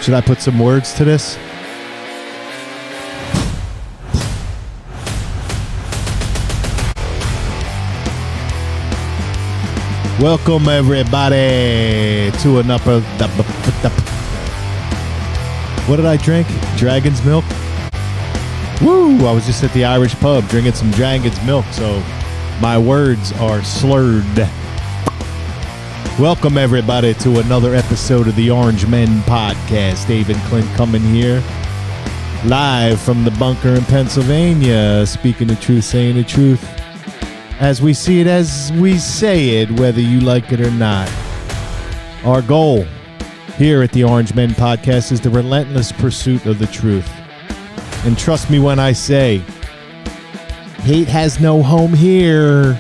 Should I put some words to this? Welcome everybody to another. What did I drink? Dragon's milk? Woo! I was just at the Irish pub drinking some Dragon's milk, so my words are slurred. Welcome everybody to another episode of the Orange Men Podcast. Dave and Clint coming here live from the bunker in Pennsylvania, speaking the truth, saying the truth as we see it, as we say it, whether you like it or not. Our goal here at the Orange Men Podcast is the relentless pursuit of the truth. And trust me when I say, hate has no home here.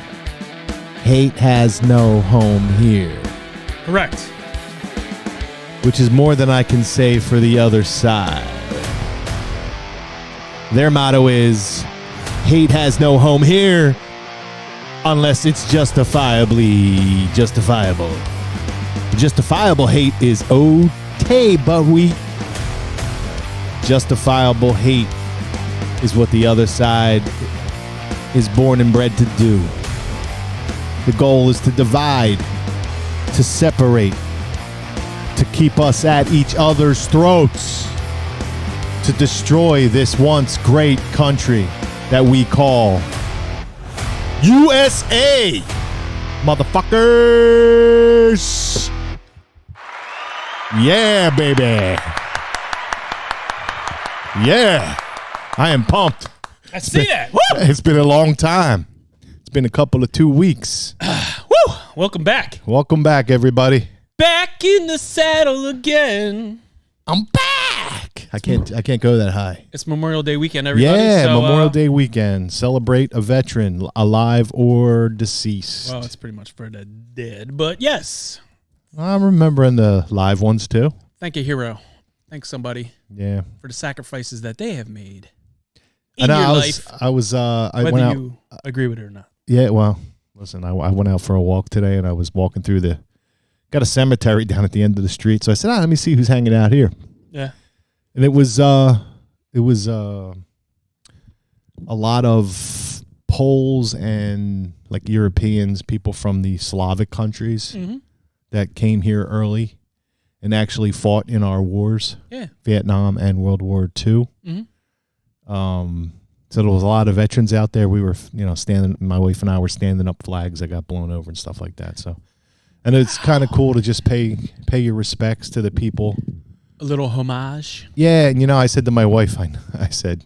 Hate has no home here. Correct. Which is more than I can say for the other side. Their motto is, hate has no home here unless it's justifiably justifiable. Justifiable hate is okay, but justifiable hate is what the other side is born and bred to do. The goal is to divide, to separate, to keep us at each other's throats, to destroy this once great country that we call USA, motherfuckers. Yeah, baby. Yeah, I am pumped. I see that. Woo! It's been a long time. It's been a couple of 2 weeks. Woo! Welcome back. Welcome back, everybody. Back in the saddle again. I'm back. I can't go that high. It's Memorial Day weekend, everybody. Yeah, so, Memorial Day weekend. Celebrate a veteran, alive or deceased. Well, it's pretty much for the dead, but yes. I'm remembering the live ones too. Thank you, hero. Thanks, somebody. Yeah. For the sacrifices that they have made in your life. I whether went out. You agree with it or not. Yeah, well, listen, I went out for a walk today, and I was walking through got a cemetery down at the end of the street. So I said, let me see who's hanging out here. Yeah. And it was a lot of Poles and like Europeans, people from the Slavic countries that came here early and actually fought in our wars. Yeah. Vietnam and World War II. So there was a lot of veterans out there. We were, standing, my wife and I were standing up flags that got blown over and stuff like that. So, and it's kind of cool to just pay your respects to the people. A little homage. Yeah, and I said to my wife, I said,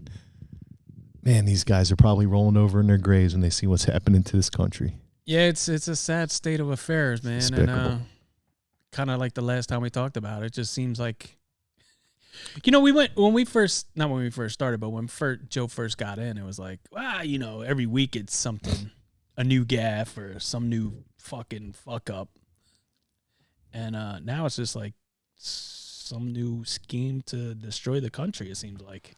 man, these guys are probably rolling over in their graves when they see what's happening to this country. Yeah, it's a sad state of affairs, man. Despicable. And kind of like the last time we talked about it, just seems like, we went not when we first started, but when Joe first got in, it was like, every week it's something, a new gaffe or some new fucking fuck up. And now it's just like some new scheme to destroy the country, it seems like.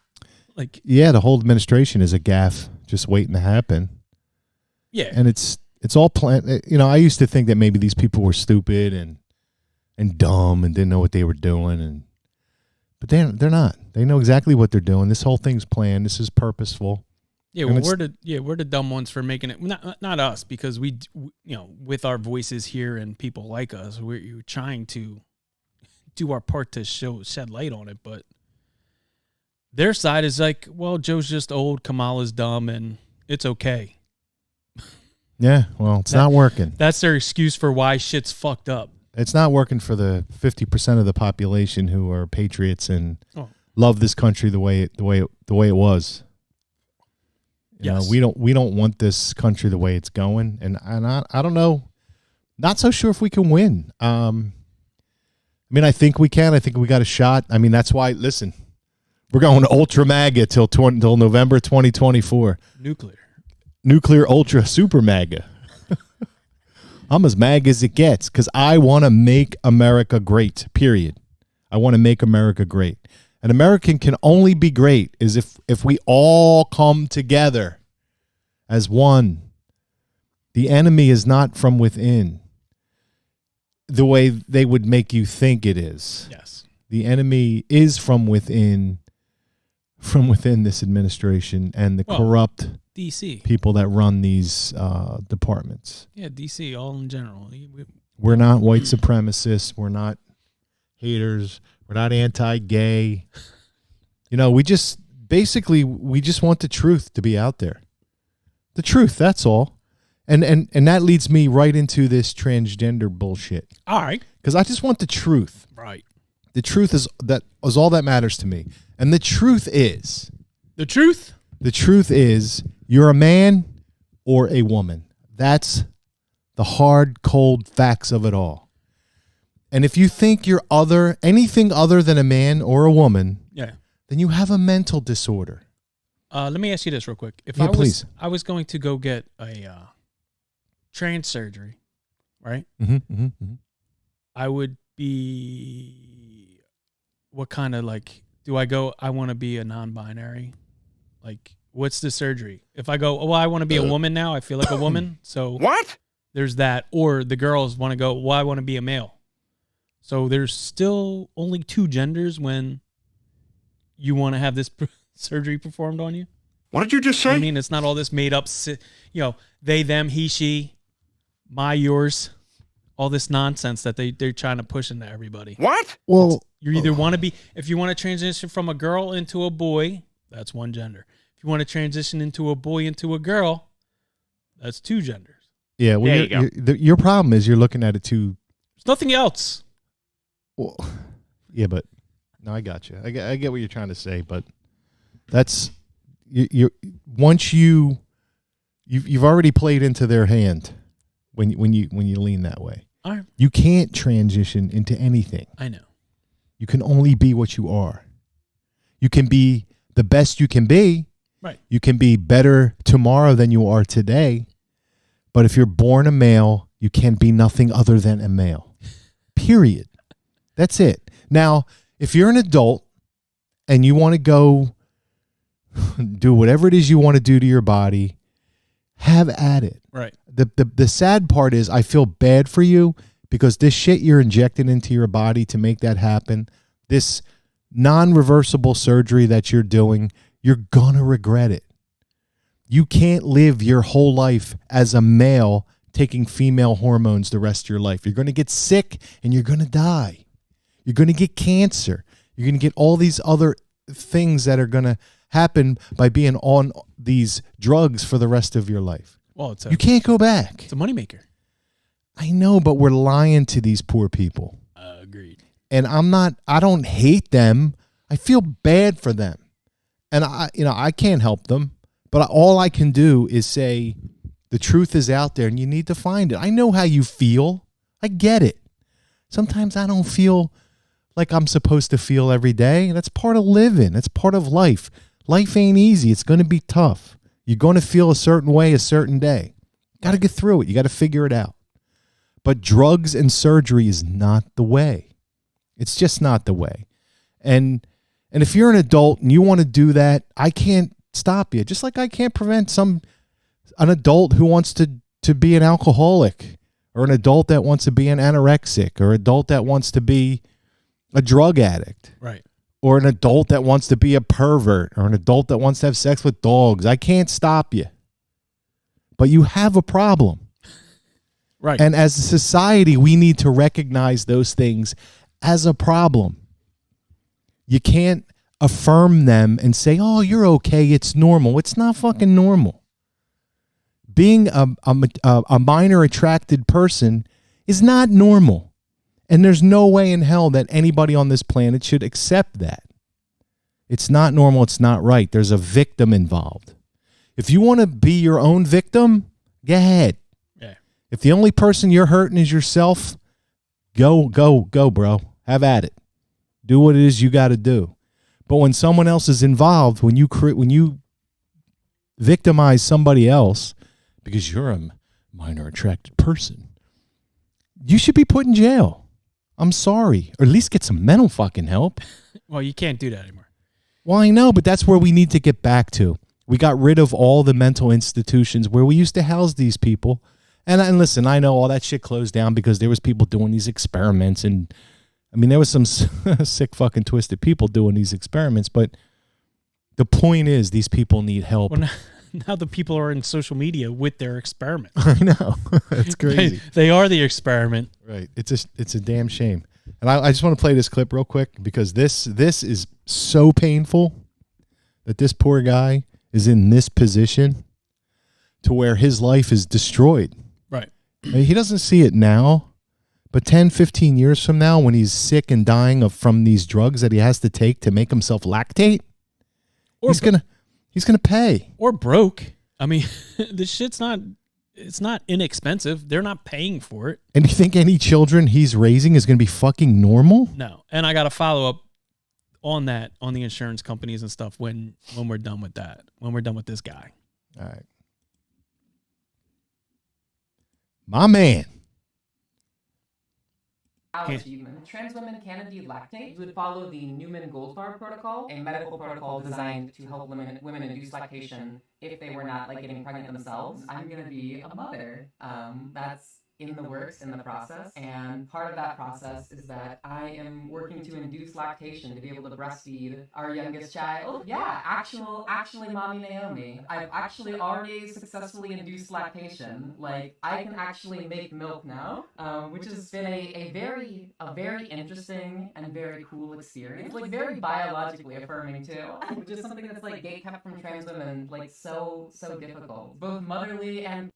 Yeah, the whole administration is a gaffe just waiting to happen. Yeah. And it's all planned. I used to think that maybe these people were stupid and dumb and didn't know what they were doing, but they're not. They know exactly what they're doing. This whole thing's planned. This is purposeful. Yeah, well, we're the dumb ones for making it. Not us, because we with our voices here and people like us, we're trying to do our part to shed light on it. But their side is like, well, Joe's just old, Kamala's dumb, and it's okay. Yeah, well, it's not working. That's their excuse for why shit's fucked up. It's not working for the 50% of the population who are patriots and love this country the way it was. Yes. We don't want this country the way it's going, and I don't know. Not so sure if we can win. I mean, I think we can. I think we got a shot. I mean, that's why. Listen, we're going to Ultra MAGA till November 2024. Nuclear Ultra Super MAGA. I'm as MAGA as it gets because I want to make America great. Period. I want to make America great. An American can only be great is if we all come together as one. The enemy is not from within the way they would make you think it is. Yes. The enemy is from within this administration and the corrupt DC people that run these departments. Yeah, DC, all in general. We're not white supremacists. We're not haters. We're not anti-gay. We just want the truth to be out there. The truth, that's all. And that leads me right into this transgender bullshit. All right. Because I just want the truth. Right. The truth is all that matters to me. And the truth is... The truth? The truth is you're a man or a woman. That's the hard, cold facts of it all. And if you think you're anything other than a man or a woman, then you have a mental disorder. Let me ask you this real quick. If please. I was going to go get a trans surgery, right? I would be, what kind of do I go, I want to be a non-binary? What's the surgery? If I go, I want to be a woman now, I feel like a woman. So what? There's that. Or the girls want to go, I want to be a male. So there's still only two genders when you want to have this surgery performed on you. What did you just say? I mean, it's not all this made up, they, them, he, she, my, yours, all this nonsense that they're trying to push into everybody. What? Well, you either want to be, if you want to transition from a girl into a boy, that's one gender. If you want to transition into a boy into a girl, that's two genders. Yeah, well, there you go. Your problem is you're looking at it too. There's nothing else. Well, yeah, but no, I got you. I get what you're trying to say, but that's once you've already played into their hand when you lean that way. All right. You can't transition into anything. I know. You can only be what you are. You can be the best you can be. Right. You can be better tomorrow than you are today. But if you're born a male, you can be nothing other than a male. Period. That's it. Now, if you're an adult and you want to go do whatever it is you want to do to your body, have at it. Right. The sad part is I feel bad for you because this shit you're injecting into your body to make that happen, this non-reversible surgery that you're doing, you're going to regret it. You can't live your whole life as a male taking female hormones the rest of your life. You're going to get sick and you're going to die. You're going to get cancer. You're going to get all these other things that are going to happen by being on these drugs for the rest of your life. Well, you can't go back. It's a moneymaker. I know, but we're lying to these poor people. Agreed. And I don't hate them. I feel bad for them. And I can't help them, but all I can do is say the truth is out there and you need to find it. I know how you feel. I get it. Sometimes I don't feel like I'm supposed to feel every day. That's part of living. That's part of life. Life ain't easy. It's going to be tough. You're going to feel a certain way a certain day. Got to get through it. You got to figure it out. But drugs and surgery is not the way. It's just not the way. And if you're an adult and you want to do that, I can't stop you. Just like I can't prevent an adult who wants to be an alcoholic, or an adult that wants to be an anorexic, or an adult that wants to be a drug addict. Right. Or an adult that wants to be a pervert, or an adult that wants to have sex with dogs. I can't stop you. But you have a problem. Right. And as a society, we need to recognize those things as a problem. You can't affirm them and say, oh, you're okay, it's normal. It's not fucking normal. Being a minor attracted person is not normal. And there's no way in hell that anybody on this planet should accept that. It's not normal. It's not right. There's a victim involved. If you want to be your own victim, go ahead. Yeah. If the only person you're hurting is yourself, go, bro. Have at it. Do what it is you got to do. But when someone else is involved, when you victimize somebody else because you're a minor attracted person, you should be put in jail. I'm sorry. Or at least get some mental fucking help. Well, you can't do that anymore. Well, I know, but that's where we need to get back to. We got rid of all the mental institutions where we used to house these people. And listen, I know all that shit closed down because there was people doing these experiments. And I mean, there was some sick fucking twisted people doing these experiments, but the point is these people need help. Well, now the people are in social media with their experiment. I know. It's crazy. They are the experiment. Right. It's a damn shame. And I just want to play this clip real quick because this is so painful that this poor guy is in this position to where his life is destroyed. Right. I mean, he doesn't see it now, but 10, 15 years from now when he's sick and dying from these drugs that he has to take to make himself lactate, he's going to pay. Or broke. I mean, this shit's it's not inexpensive. They're not paying for it. And do you think any children he's raising is going to be fucking normal? No. And I got to follow up on that, on the insurance companies and stuff when we're done with that, when we're done with this guy. All right. My man. Achievement. Trans women can indeed lactate. You would follow the Newman-Goldfarb protocol, a medical protocol designed to help women induce lactation if they were not getting pregnant themselves. I'm going to be a mother. That's in the works, in the process, and part of that process is that I am working to induce lactation to be able to breastfeed our youngest child. Yeah, actually, Mommy Naomi, I've actually already successfully induced lactation. I can actually make milk now, which has been a very interesting and very cool experience. Very biologically affirming too, which is something that's gate kept from trans women, so difficult, both motherly and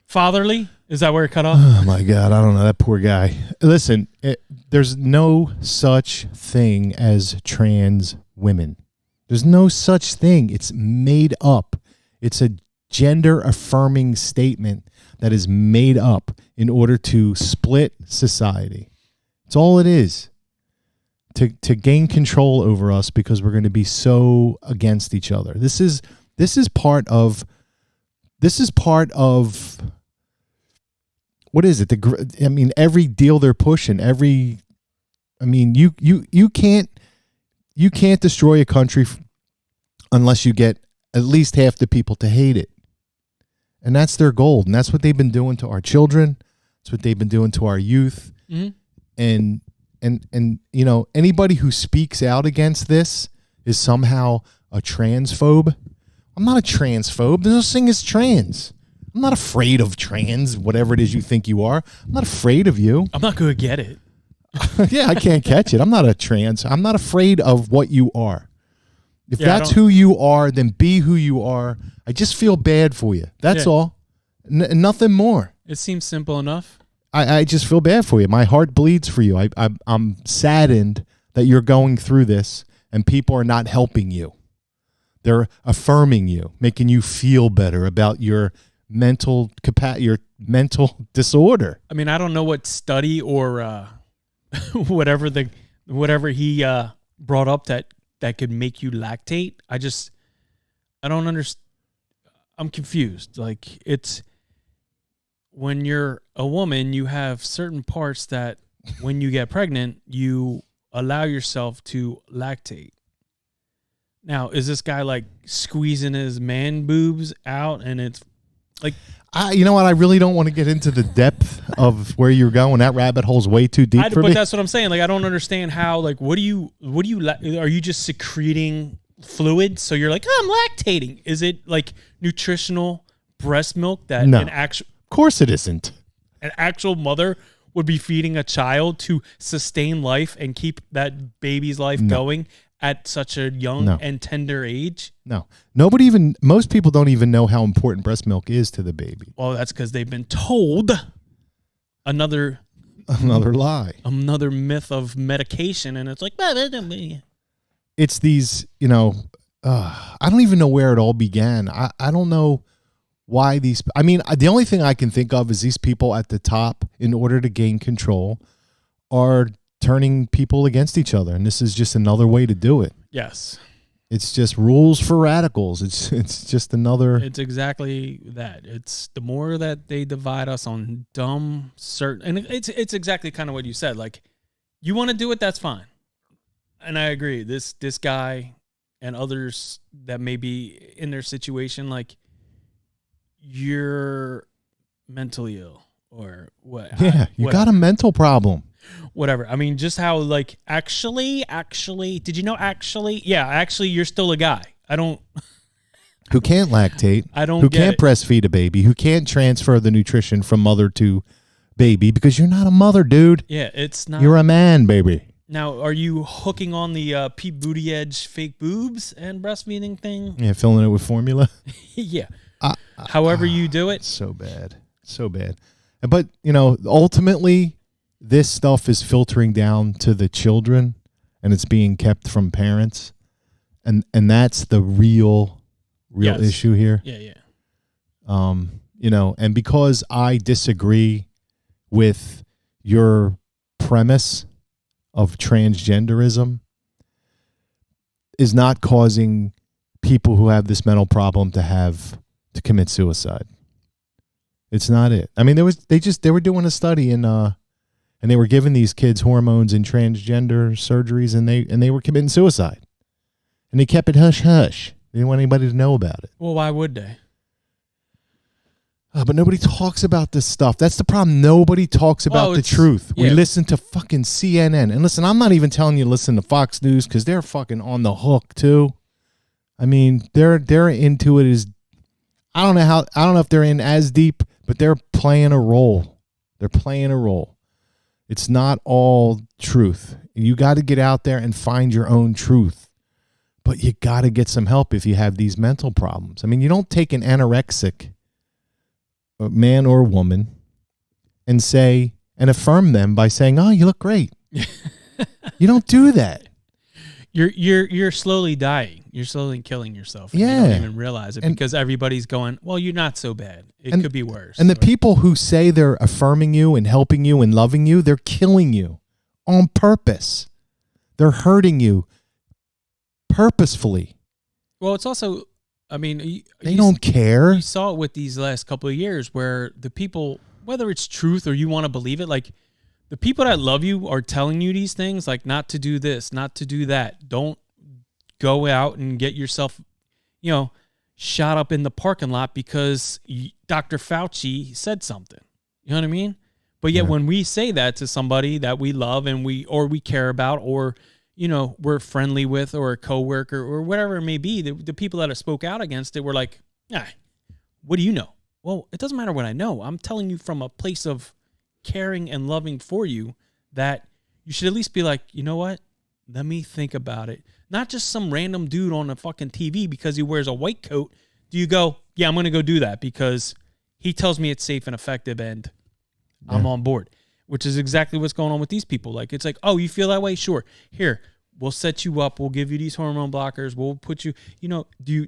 fatherly? Is that where it cut off? Oh, my God. I don't know. That poor guy. Listen, there's no such thing as trans women. There's no such thing. It's made up. It's a gender-affirming statement that is made up in order to split society. It's all it is. To gain control over us because we're going to be so against each other. This is part of what is it? Every deal they're pushing, you can't destroy a country unless you get at least half the people to hate it. And that's their goal. And that's what they've been doing to our children. That's what they've been doing to our youth. Mm-hmm. And anybody who speaks out against this is somehow a transphobe. I'm not a transphobe. There's no such thing as trans. I'm not afraid of trans, whatever it is you think you are. I'm not afraid of you. I'm not going to get it. Yeah, I can't catch it. I'm not a trans. I'm not afraid of what you are. If that's who you are, then be who you are. I just feel bad for you. That's all. Nothing more. It seems simple enough. I just feel bad for you. My heart bleeds for you. I'm saddened that you're going through this and people are not helping you. They're affirming you, making you feel better about your mental disorder. I mean, I don't know what study or whatever he brought up that could make you lactate. I don't understand. I'm confused. It's when you're a woman, you have certain parts that when you get pregnant, you allow yourself to lactate. Now, is this guy squeezing his man boobs out and it's you know what? I really don't want to get into the depth of where you're going. That rabbit hole's way too deep for me. But that's what I'm saying. I don't understand how. Are you just secreting fluid? So you're I'm lactating. Is it nutritional breast milk that no. Of course it isn't. An actual mother would be feeding a child to sustain life and keep that baby's life going at such a young and tender age? No. Most people don't even know how important breast milk is to the baby. Well, that's because they've been told another lie. Another myth of medication, and it's it's these, I don't even know where it all began. I don't know why the only thing I can think of is these people at the top, in order to gain control, are turning people against each other, and this is just another way to do it. Yes. It's just rules for radicals. It's just another. It's exactly that. It's the more that they divide us on dumb certain, and it's exactly kind of what you said. You want to do it, that's fine, and I agree. This guy and others that may be in their situation, you're mentally ill or what? Yeah, you got a mental problem. whatever. I mean, just how like actually, did you know actually you're still a guy. Who can't lactate. I don't Who get can't it. breastfeed a baby. Who can't transfer the nutrition from mother to baby because you're not a mother, dude. Yeah, it's not. You're a man, baby. Now, are you hooking on the Pete Buttigieg fake boobs and breastfeeding thing? Yeah, filling it with formula. Yeah. However you do it. So bad. So bad. But, you know, ultimately, this stuff is filtering down to the children and it's being kept from parents. And that's the real Yes. issue here. Yeah. You know, and because I disagree with your premise of transgenderism is not causing people who have this mental problem to commit suicide. It's not it. I mean, they were doing a study and they were giving these kids hormones and transgender surgeries and they were committing suicide. And they kept it hush hush. They didn't want anybody to know about it. Well, why would they? But nobody talks about this stuff. That's the problem. Nobody talks about the truth. We listen to fucking CNN. And listen, I'm not even telling you to listen to Fox News because they're fucking on the hook too. I mean, they're into it as I don't know if they're in as deep, but they're playing a role. They're playing a role. It's not all truth. You got to get out there and find your own truth. But you got to get some help if you have these mental problems. I mean, you don't take an anorexic man or woman and say and affirm them by saying, "Oh, you look great." You don't do that. You're slowly dying. You're slowly killing yourself. And Yeah. you don't even realize it because everybody's going, "Well, you're not so bad. It could be worse." And the people who say they're affirming you and helping you and loving you, they're killing you on purpose. They're hurting you purposefully. Well, it's also, I mean, They don't care. You saw it with these last couple of years where the people, whether it's truth or you want to believe it, like the people that love you are telling you these things, like not to do this, not to do that. Don't go out and get yourself, shot up in the parking lot because Dr. Fauci said something. You know what I mean? But yet when we say that to somebody that we love and we care about or we're friendly with or a coworker or whatever it may be, the people that have spoke out against it were like, what do you know? Well, it doesn't matter what I know. I'm telling you from a place of caring and loving for you that you should at least be like, you know what? Let me think about it. Not just some random dude on a fucking TV because he wears a white coat. Do you go, yeah, I'm going to go do that because he tells me it's safe and effective and I'm on board, which is exactly what's going on with these people. Like, it's like, oh, you feel that way? Sure. Here, we'll set you up. We'll give you these hormone blockers. We'll put you, do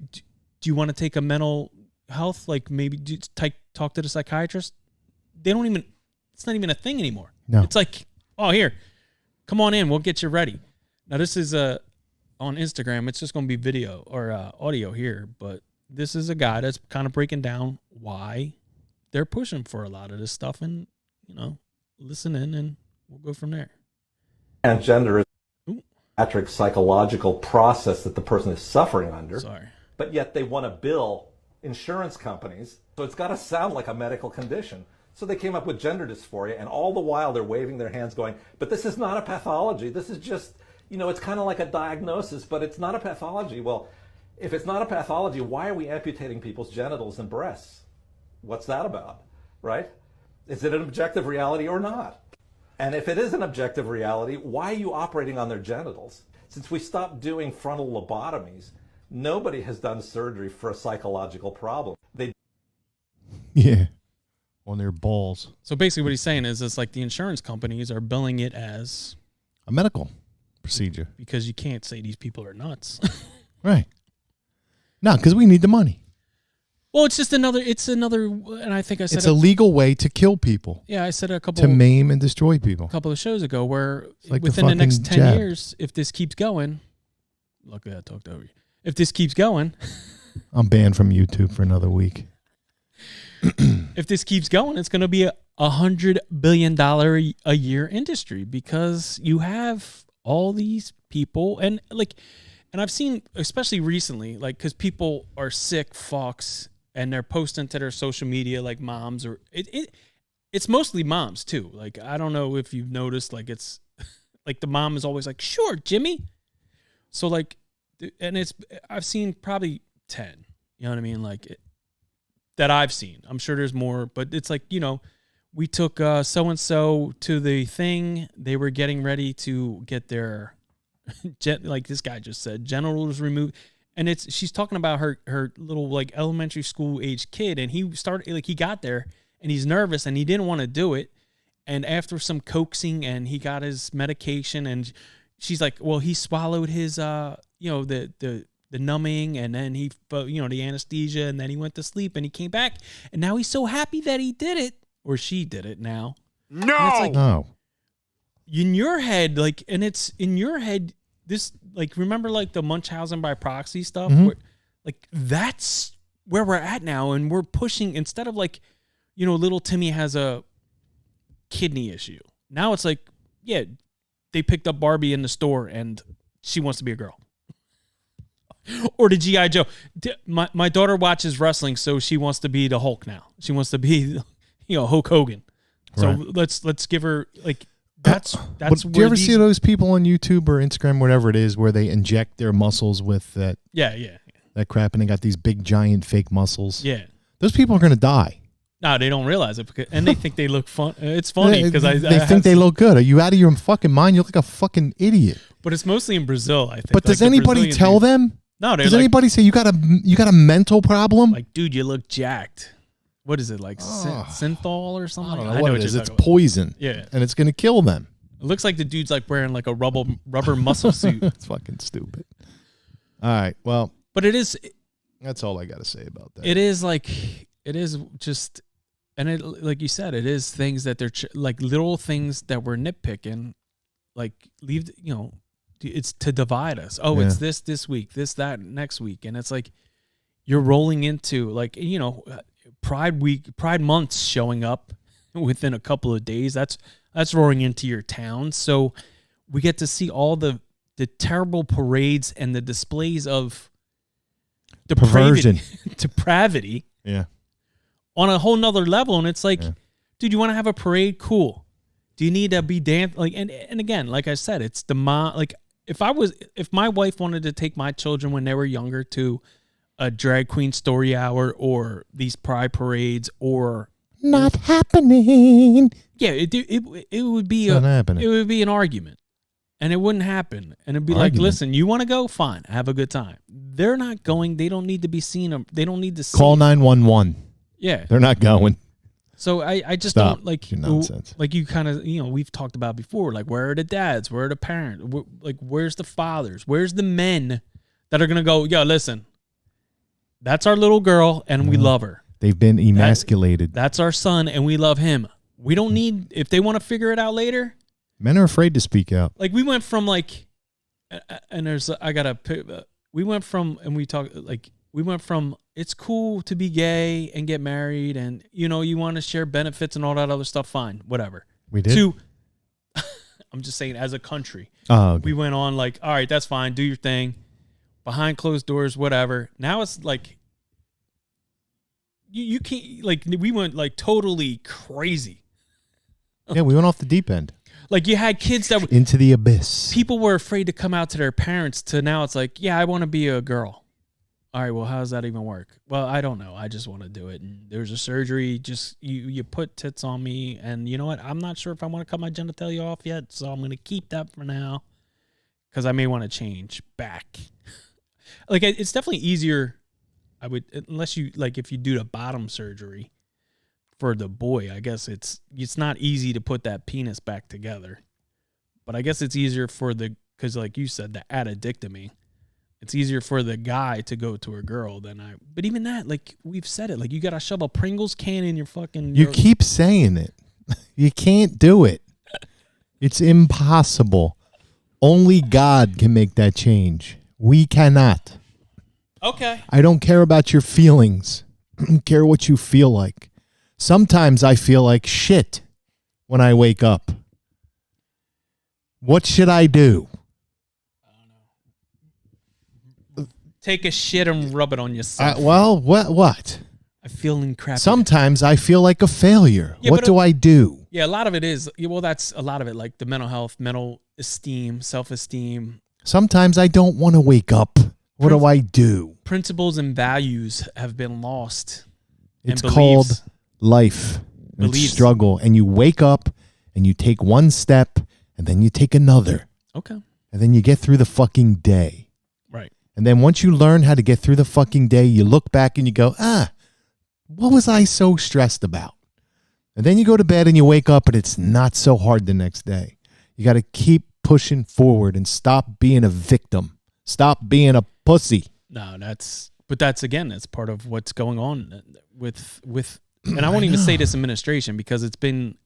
you want to take a mental health? Like maybe talk to the psychiatrist. It's not even a thing anymore. No. It's like, oh, here, come on in. We'll get you ready. Now this is on Instagram. It's just going to be video or audio here, but this is a guy that's kind of breaking down why they're pushing for a lot of this stuff and, listen in and we'll go from there. Transgender is a psychiatric psychological process that the person is suffering under. Sorry. But yet they want to bill insurance companies. So it's got to sound like a medical condition. So they came up with gender dysphoria, and all the while they're waving their hands going, but this is not a pathology. This is just, it's kind of like a diagnosis, but it's not a pathology. Well, if it's not a pathology, why are we amputating people's genitals and breasts? What's that about, right? Is it an objective reality or not? And if it is an objective reality, why are you operating on their genitals? Since we stopped doing frontal lobotomies, nobody has done surgery for a psychological problem. Yeah. On their balls. So basically what he's saying is it's like the insurance companies are billing it as A medical procedure. because you can't say these people are nuts. Right. No, because we need the money. Well, it's another, and I think I said It's a legal way to kill people. Yeah, I said a couple To maim and destroy people. couple of shows ago where like within the next 10 jab. years, if this keeps going, look at that, talked over you. If this keeps going, I'm banned from YouTube for another week. if this keeps going, it's going to be a $100 billion a year industry because you have all these people and I've seen, especially recently, because people are sick fucks and they're posting to their social media like moms or it's mostly moms too. Like, I don't know if you've noticed, like, it's like the mom is always like, sure, Jimmy. So like, and I've seen probably 10, you know what I mean? Like that I've seen. I'm sure there's more, but it's like, we took so-and-so to the thing. They were getting ready to get their, like this guy just said, genitals removed. And she's talking about her little like elementary school age kid. And he got there and he's nervous and he didn't want to do it. And after some coaxing and he got his medication and she's like, well, he swallowed his, the numbing and then the anesthesia and then he went to sleep and he came back and now he's so happy that he did it or she did it now. No. And it's like, no. In your head, like, and it's in your head, this, like, remember like the Munchausen by proxy stuff? Mm-hmm. Where, like, that's where we're at now. And we're pushing, instead of like, little Timmy has a kidney issue. Now it's like, yeah, they picked up Barbie in the store and she wants to be a girl. Or the G.I. Joe. My daughter watches wrestling, so she wants to be the Hulk now. She wants to be, Hulk Hogan. So right. let's give her, like, that's do you ever see those people on YouTube or Instagram, whatever it is, where they inject their muscles with that? Yeah. That crap, and they got these big giant fake muscles. Yeah. Those people are going to die. No, they don't realize it, and they think they look fun. It's funny because they think they look good. Are you out of your fucking mind? You look like a fucking idiot. But it's mostly in Brazil, I think. But does anybody tell them? No, does anybody say you got a mental problem? Like, dude, you look jacked. What is it, like synthol or something? I don't know what it is. It's poison. Yeah, and it's gonna kill them. It looks like the dude's like wearing like a rubber muscle suit. It's fucking stupid. All right, well, but it is. That's all I got to say about that. It is just, and it, like you said, it is things that they're like little things that we're nitpicking, like it's to divide us. Oh, yeah. It's this week, that next week, and it's like you're rolling into like Pride month's showing up within a couple of days. That's roaring into your town. So we get to see all the terrible parades and the displays of depravity. Yeah. On a whole nother level. And it's like, dude, you want to have a parade? Cool. Do you need to be dance? Like, and again, like I said, it's the mom. Like if my wife wanted to take my children when they were younger to a drag queen story hour or these pride parades or not happening. Yeah, it would be not happening. It would be an argument, and it wouldn't happen. And it'd be like, listen, you want to go? Fine, have a good time. They're not going. They don't need to be seen. They don't need to see. Call 911. Yeah, they're not going. So I just Stop don't like your nonsense. Like you kind of we've talked about before. Like where are the dads? Where are the parents? Like where's the fathers? Where's the men that are gonna go? Yo, listen. That's our little girl, and we love her. They've been emasculated. That's our son, and we love him. We don't need, if they want to figure it out later. Men are afraid to speak out. Like, we went from, like, and we went from, it's cool to be gay and get married, and, you want to share benefits and all that other stuff, fine, whatever. We did? To, I'm just saying, as a country, okay. We went on, like, all right, that's fine, do your thing. Behind closed doors, whatever. Now it's like you can't, like, we went like totally crazy. Yeah, we went off the deep end. Like you had kids that into the abyss. People were afraid to come out to their parents. To now it's like, yeah, I want to be a girl. All right, well, how does that even work? Well, I don't know. I just want to do it. And there's a surgery. Just you put tits on me, and you know what? I'm not sure if I want to cut my genitalia off yet, so I'm going to keep that for now because I may want to change back. Like, it's definitely easier, unless you, like, if you do the bottom surgery for the boy, I guess it's not easy to put that penis back together. But I guess it's easier because like you said, the addictomy, it's easier for the guy to go to a girl but even that, like we've said it, like you got to shove a Pringles can in your fucking. You keep saying it. You can't do it. It's impossible. Only God can make that change. We cannot. Okay. I don't care about your feelings. I don't care what you feel like. Sometimes I feel like shit when I wake up. What should I do? I don't know. Take a shit and rub it on yourself. Well, what? I feeling crappy. Sometimes I feel like a failure. Yeah, What but do I do? Yeah, a lot of it is. Well, that's a lot of it, like the mental health, mental esteem, self-esteem. Sometimes I don't want to wake up. What do I do? Principles and values have been lost. It's called life. It's Beliefs. struggle. And you wake up and you take one step and then you take another. Okay. And then you get through the fucking day. Right. And then once you learn how to get through the fucking day, you look back and you go, what was I so stressed about? And then you go to bed and you wake up and it's not so hard the next day. You got to keep pushing forward and stop being a victim. Stop being a pussy. No, that's part of what's going on with and I won't even say this administration because it's been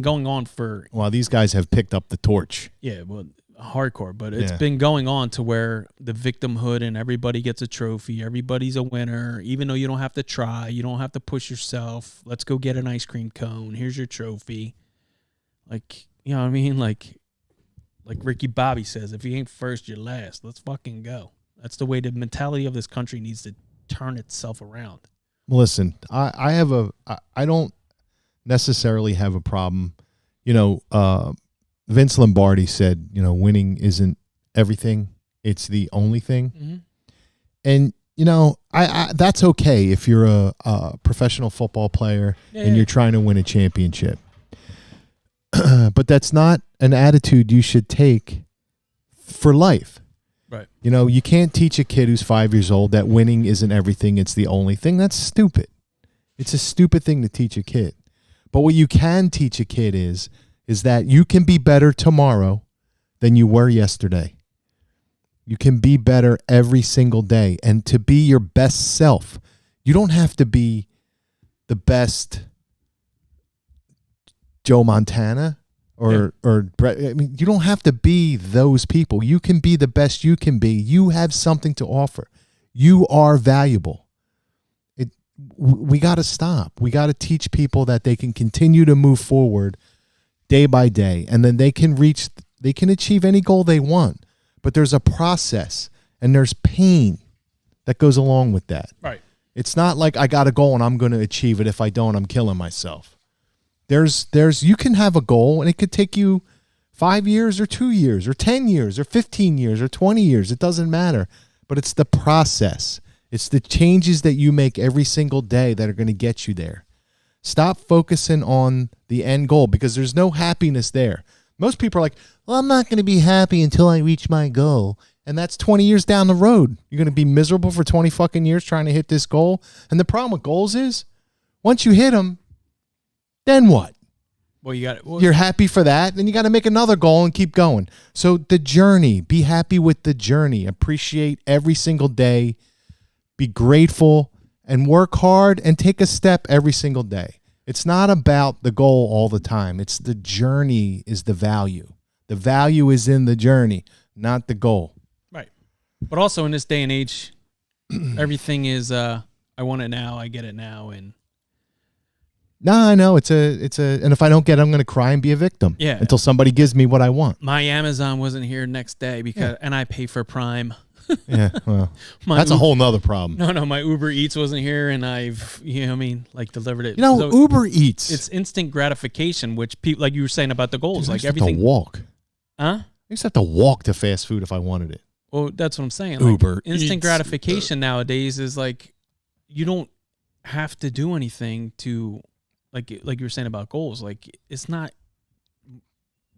going on for. Well, these guys have picked up the torch. Yeah, well, hardcore, but it's been going on to where the victimhood and everybody gets a trophy. Everybody's a winner, even though you don't have to try. You don't have to push yourself. Let's go get an ice cream cone. Here's your trophy. Like, you know what I mean? Like Ricky Bobby says, if you ain't first, you're last. Let's fucking go. That's the way the mentality of this country needs to turn itself around. Listen, I don't necessarily have a problem. Vince Lombardi said, winning isn't everything. It's the only thing. Mm-hmm. And, I that's okay if you're a professional football player and you're trying to win a championship. But that's not an attitude you should take for life. Right. You can't teach a kid who's 5 years old that winning isn't everything. It's the only thing. That's stupid. It's a stupid thing to teach a kid. But what you can teach a kid is that you can be better tomorrow than you were yesterday. You can be better every single day. And to be your best self, you don't have to be the best Joe Montana or Brett. I mean, you don't have to be those people. You can be the best you can be. You have something to offer. You are valuable. We got to stop. We got to teach people that they can continue to move forward day by day, and then they can achieve any goal they want. But there's a process and there's pain that goes along with that. Right. It's not like I got a goal and I'm going to achieve it. If I don't, I'm killing myself. You can have a goal and it could take you 5 years or 2 years or 10 years or 15 years or 20 years. It doesn't matter. But it's the process. It's the changes that you make every single day that are going to get you there. Stop focusing on the end goal because there's no happiness there. Most people are like, well, I'm not going to be happy until I reach my goal. And that's 20 years down the road. You're going to be miserable for 20 fucking years trying to hit this goal. And the problem with goals is once you hit them, then what? Well, you're happy for that. Then you got to make another goal and keep going. So the journey, be happy with the journey. Appreciate every single day. Be grateful and work hard and take a step every single day. It's not about the goal all the time. It's the journey is the value. The value is in the journey, not the goal. Right. But also in this day and age, everything is I want it now, I get it now, and no, I know it's a and if I don't get it, I'm going to cry and be a victim. Yeah. Until somebody gives me what I want. My Amazon wasn't here next day and I pay for Prime. Yeah, well, that's a whole nother problem. No, my Uber Eats wasn't here, and I've, delivered it. So Uber Eats. It's instant gratification, which people, like you were saying about the goals, Dude, like I everything. have to walk. Huh? I used to have to walk to fast food if I wanted it. Well, that's what I'm saying. Uber like, instant Eats. gratification nowadays is like, you don't have to do anything to, like you were saying about goals. Like, it's not.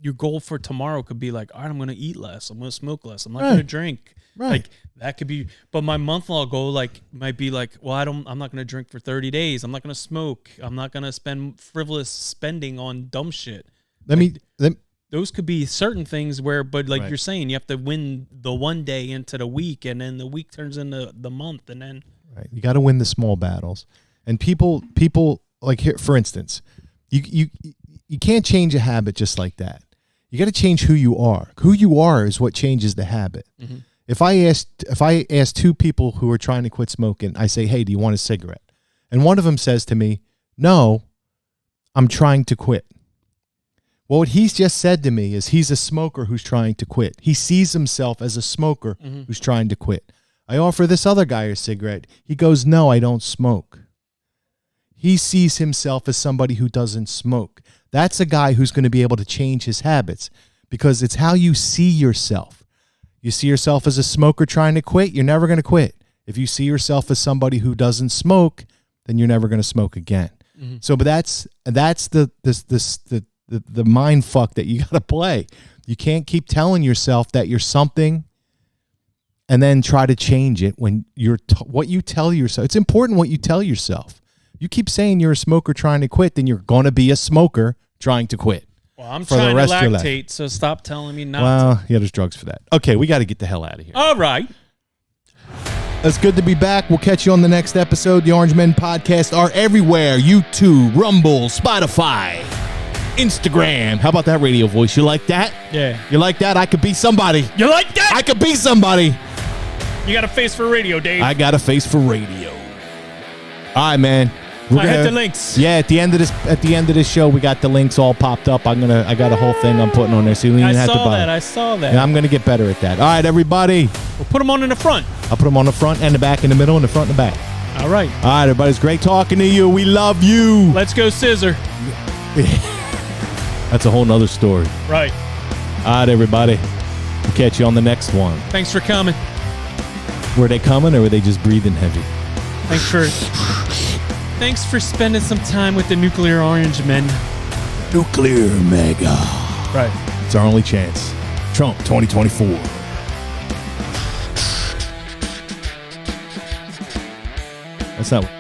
Your goal for tomorrow could be like, all right, I'm going to eat less. I'm going to smoke less. I'm not going to drink. Right. Like that could be, but my month-long goal might be like, well, I'm not going to drink for 30 days. I'm not going to smoke. I'm not going to spend frivolous spending on dumb shit. Those could be certain things but you're saying, you have to win the one day into the week, and then the week turns into the month, and then. Right. You got to win the small battles. And people like here, for instance, you can't change a habit just like that. You got to change who you are. Who you are is what changes the habit. Mm-hmm. If I ask two people who are trying to quit smoking, I say, hey, do you want a cigarette? And one of them says to me, no, I'm trying to quit. Well, what he's just said to me is he's a smoker who's trying to quit. He sees himself as a smoker who's trying to quit. I offer this other guy a cigarette. He goes, no, I don't smoke. He sees himself as somebody who doesn't smoke. That's a guy who's going to be able to change his habits because it's how you see yourself. You see yourself as a smoker trying to quit, you're never going to quit. If you see yourself as somebody who doesn't smoke, then you're never going to smoke again. Mm-hmm. So, but that's the mind fuck that you got to play. You can't keep telling yourself that you're something and then try to change it when you're what you tell yourself. It's important what you tell yourself. You keep saying you're a smoker trying to quit, then you're going to be a smoker trying to quit. Well, I'm trying to lactate, so stop telling me not to. Well, yeah, there's drugs for that. Okay, we got to get the hell out of here. All right. It's good to be back. We'll catch you on the next episode. The Orange Men Podcast are everywhere. YouTube, Rumble, Spotify, Instagram. How about that radio voice? You like that? Yeah. You like that? I could be somebody. You like that? I could be somebody. You got a face for radio, Dave. I got a face for radio. All right, man. I hit the links. Yeah, at the end of this show, we got the links all popped up. I got a whole thing I'm putting on there, so you don't even have to buy it. I saw that. Yeah, I'm gonna get better at that. All right, everybody. We'll put them on in the front. I'll put them on the front and the back and the middle and the front and the back. All right. All right, everybody. It's great talking to you. We love you. Let's go scissor. That's a whole nother story. Right. All right, everybody. We'll catch you on the next one. Thanks for coming. Were they coming or were they just breathing heavy? Thanks for spending some time with the Nuclear Orange Men. Nuclear Mega. Right. It's our only chance. Trump 2024. That's not...